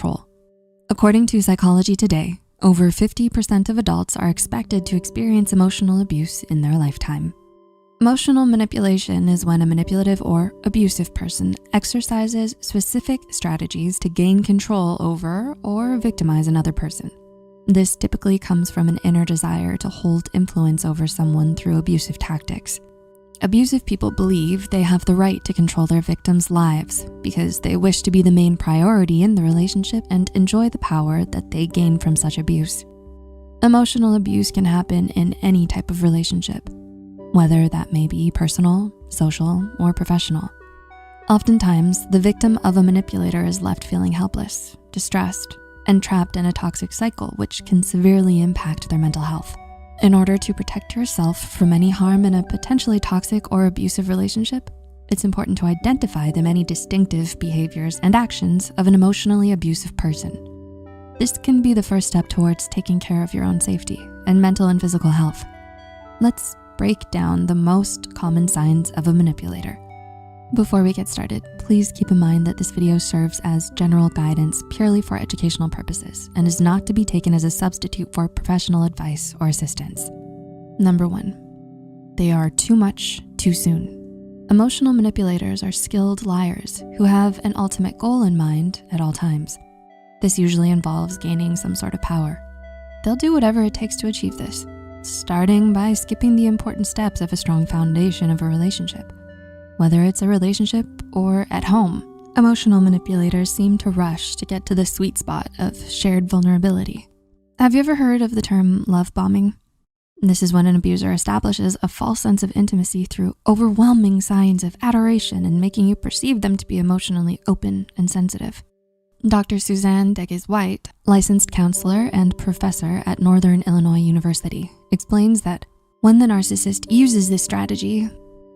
control. According to Psychology Today, over 50% of adults are expected to experience emotional abuse in their lifetime. Emotional manipulation is when a manipulative or abusive person exercises specific strategies to gain control over or victimize another person. This typically comes from an inner desire to hold influence over someone through abusive tactics. Abusive people believe they have the right to control their victims' lives because they wish to be the main priority in the relationship and enjoy the power that they gain from such abuse. Emotional abuse can happen in any type of relationship, whether that may be personal, social, or professional. Oftentimes, the victim of a manipulator is left feeling helpless, distressed, and trapped in a toxic cycle, which can severely impact their mental health. In order to protect yourself from any harm in a potentially toxic or abusive relationship, it's important to identify the many distinctive behaviors and actions of an emotionally abusive person. This can be the first step towards taking care of your own safety and mental and physical health. Let's break down the most common signs of a manipulator. Before we get started, please keep in mind that this video serves as general guidance purely for educational purposes and is not to be taken as a substitute for professional advice or assistance. Number 1, they are too much too soon. Emotional manipulators are skilled liars who have an ultimate goal in mind at all times. This usually involves gaining some sort of power. They'll do whatever it takes to achieve this, starting by skipping the important steps of a strong foundation of a relationship. Whether it's a relationship or at home, emotional manipulators seem to rush to get to the sweet spot of shared vulnerability. Have you ever heard of the term love bombing? This is when an abuser establishes a false sense of intimacy through overwhelming signs of adoration and making you perceive them to be emotionally open and sensitive. Dr. Suzanne Degues-White, licensed counselor and professor at Northern Illinois University, explains that when the narcissist uses this strategy,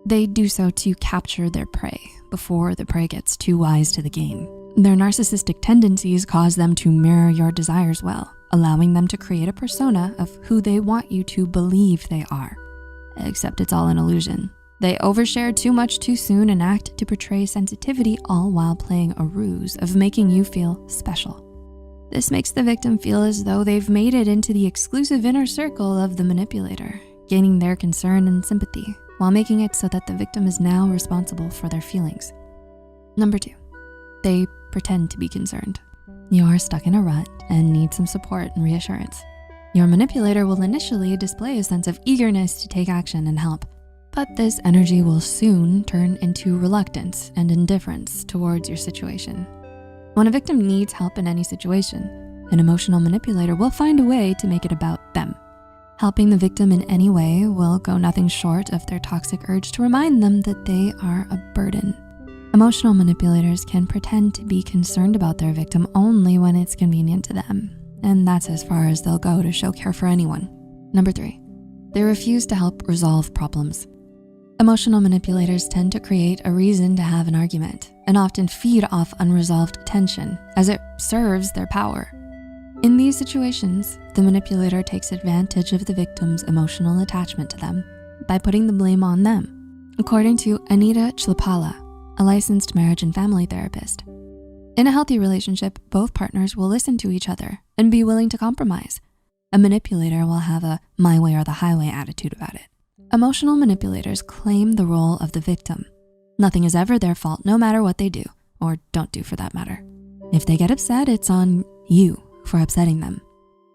they do so to capture their prey before the prey gets too wise to the game. Their narcissistic tendencies cause them to mirror your desires well, allowing them to create a persona of who they want you to believe they are. Except it's all an illusion. They overshare too much too soon and act to portray sensitivity, all while playing a ruse of making you feel special. This makes the victim feel as though they've made it into the exclusive inner circle of the manipulator, gaining their concern and sympathy, while making it so that the victim is now responsible for their feelings. Number 2, they pretend to be concerned. You are stuck in a rut and need some support and reassurance. Your manipulator will initially display a sense of eagerness to take action and help, but this energy will soon turn into reluctance and indifference towards your situation. When a victim needs help in any situation, an emotional manipulator will find a way to make it about them. Helping the victim in any way will go nothing short of their toxic urge to remind them that they are a burden. Emotional manipulators can pretend to be concerned about their victim only when it's convenient to them, and that's as far as they'll go to show care for anyone. Number 3, they refuse to help resolve problems. Emotional manipulators tend to create a reason to have an argument and often feed off unresolved tension as it serves their power. In these situations, the manipulator takes advantage of the victim's emotional attachment to them by putting the blame on them. According to Anita Chlapala, a licensed marriage and family therapist, in a healthy relationship, both partners will listen to each other and be willing to compromise. A manipulator will have a my way or the highway attitude about it. Emotional manipulators claim the role of the victim. Nothing is ever their fault, no matter what they do, or don't do for that matter. If they get upset, it's on you for upsetting them.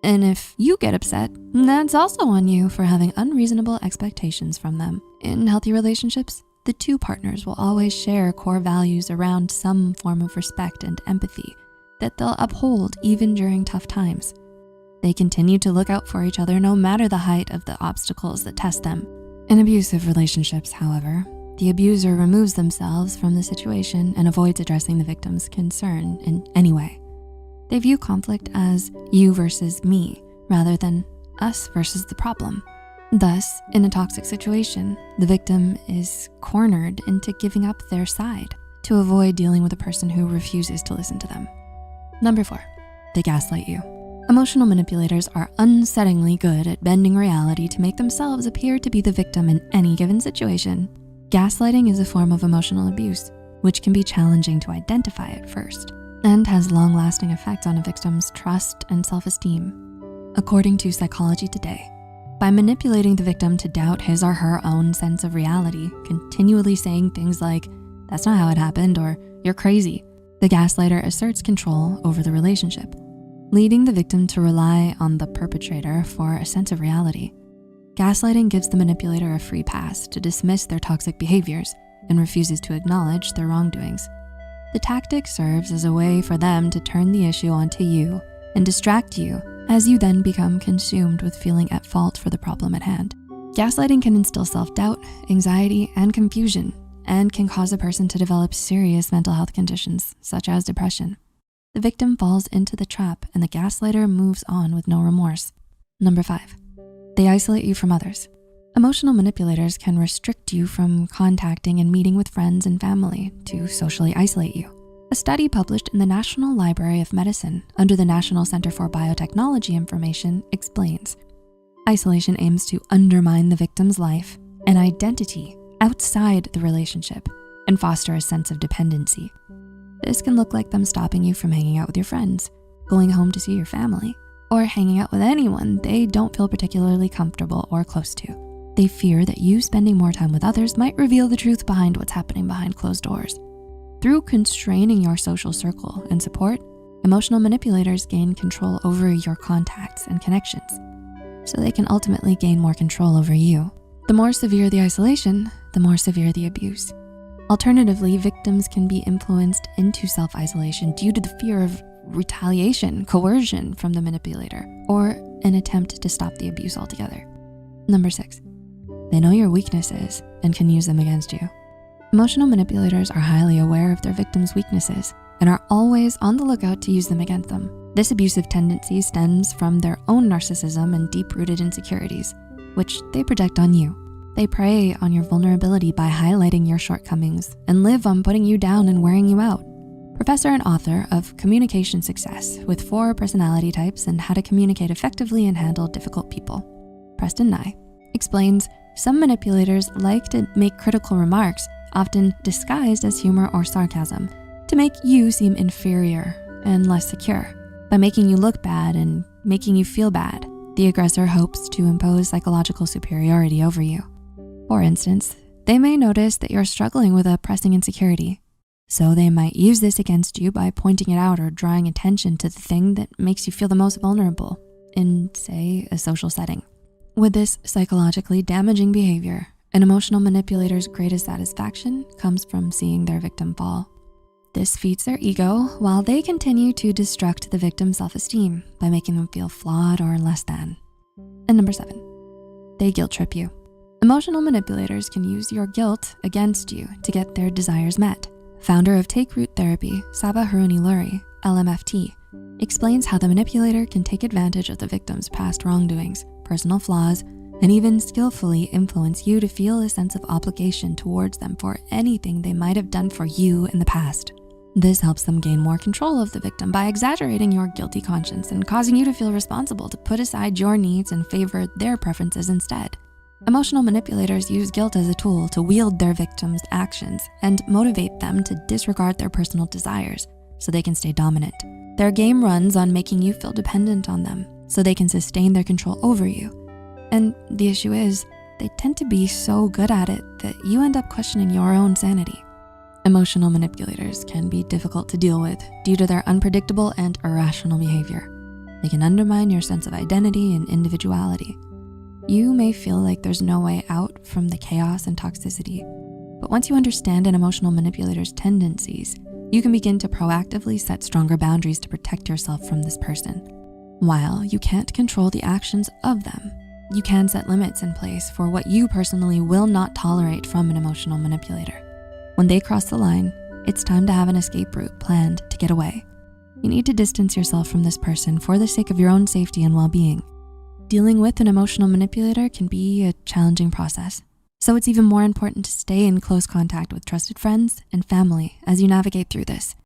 And if you get upset, that's also on you for having unreasonable expectations from them. In healthy relationships, the two partners will always share core values around some form of respect and empathy that they'll uphold even during tough times. They continue to look out for each other no matter the height of the obstacles that test them. In abusive relationships, however, the abuser removes themselves from the situation and avoids addressing the victim's concern in any way. They view conflict as you versus me rather than us versus the problem. Thus, in a toxic situation, the victim is cornered into giving up their side to avoid dealing with a person who refuses to listen to them. Number 4, they gaslight you. Emotional manipulators are unsettlingly good at bending reality to make themselves appear to be the victim in any given situation. Gaslighting is a form of emotional abuse, which can be challenging to identify at first. and has long-lasting effects on a victim's trust and self-esteem. According to Psychology Today, by manipulating the victim to doubt his or her own sense of reality, continually saying things like, "That's not how it happened," or "You're crazy," the gaslighter asserts control over the relationship, leading the victim to rely on the perpetrator for a sense of reality. Gaslighting gives the manipulator a free pass to dismiss their toxic behaviors and refuses to acknowledge their wrongdoings. The tactic serves as a way for them to turn the issue onto you and distract you as you then become consumed with feeling at fault for the problem at hand. Gaslighting can instill self-doubt, anxiety, and confusion, and can cause a person to develop serious mental health conditions, such as depression. The victim falls into the trap and the gaslighter moves on with no remorse. Number 5, they isolate you from others. Emotional manipulators can restrict you from contacting and meeting with friends and family to socially isolate you. A study published in the National Library of Medicine under the National Center for Biotechnology Information explains, isolation aims to undermine the victim's life and identity outside the relationship and foster a sense of dependency. This can look like them stopping you from hanging out with your friends, going home to see your family, or hanging out with anyone they don't feel particularly comfortable or close to. They fear that you spending more time with others might reveal the truth behind what's happening behind closed doors. Through constraining your social circle and support, emotional manipulators gain control over your contacts and connections, so they can ultimately gain more control over you. The more severe the isolation, the more severe the abuse. Alternatively, victims can be influenced into self-isolation due to the fear of retaliation, coercion from the manipulator, or an attempt to stop the abuse altogether. Number 6, they know your weaknesses and can use them against you. Emotional manipulators are highly aware of their victims' weaknesses and are always on the lookout to use them against them. This abusive tendency stems from their own narcissism and deep-rooted insecurities, which they project on you. They prey on your vulnerability by highlighting your shortcomings and live on putting you down and wearing you out. Professor and author of Communication Success with 4 Personality Types and How to Communicate Effectively and Handle Difficult People, Preston Nye, explains some manipulators like to make critical remarks, often disguised as humor or sarcasm, to make you seem inferior and less secure. By making you look bad and making you feel bad, the aggressor hopes to impose psychological superiority over you. For instance, they may notice that you're struggling with a pressing insecurity, so they might use this against you by pointing it out or drawing attention to the thing that makes you feel the most vulnerable in, say, a social setting. With this psychologically damaging behavior, an emotional manipulator's greatest satisfaction comes from seeing their victim fall. This feeds their ego while they continue to destruct the victim's self-esteem by making them feel flawed or less than. And number 7, they guilt trip you. Emotional manipulators can use your guilt against you to get their desires met. Founder of Take Root Therapy, Saba Haruni-Luri, LMFT, explains how the manipulator can take advantage of the victim's past wrongdoings, personal flaws, and even skillfully influence you to feel a sense of obligation towards them for anything they might have done for you in the past. This helps them gain more control of the victim by exaggerating your guilty conscience and causing you to feel responsible to put aside your needs and favor their preferences instead. Emotional manipulators use guilt as a tool to wield their victims' actions and motivate them to disregard their personal desires so they can stay dominant. Their game runs on making you feel dependent on them so they can sustain their control over you. And the issue is, they tend to be so good at it that you end up questioning your own sanity. Emotional manipulators can be difficult to deal with due to their unpredictable and irrational behavior. They can undermine your sense of identity and individuality. You may feel like there's no way out from the chaos and toxicity, but once you understand an emotional manipulator's tendencies, you can begin to proactively set stronger boundaries to protect yourself from this person. While you can't control the actions of them, you can set limits in place for what you personally will not tolerate from an emotional manipulator. When they cross the line, it's time to have an escape route planned to get away. You need to distance yourself from this person for the sake of your own safety and well-being. Dealing with an emotional manipulator can be a challenging process, so it's even more important to stay in close contact with trusted friends and family as you navigate through this.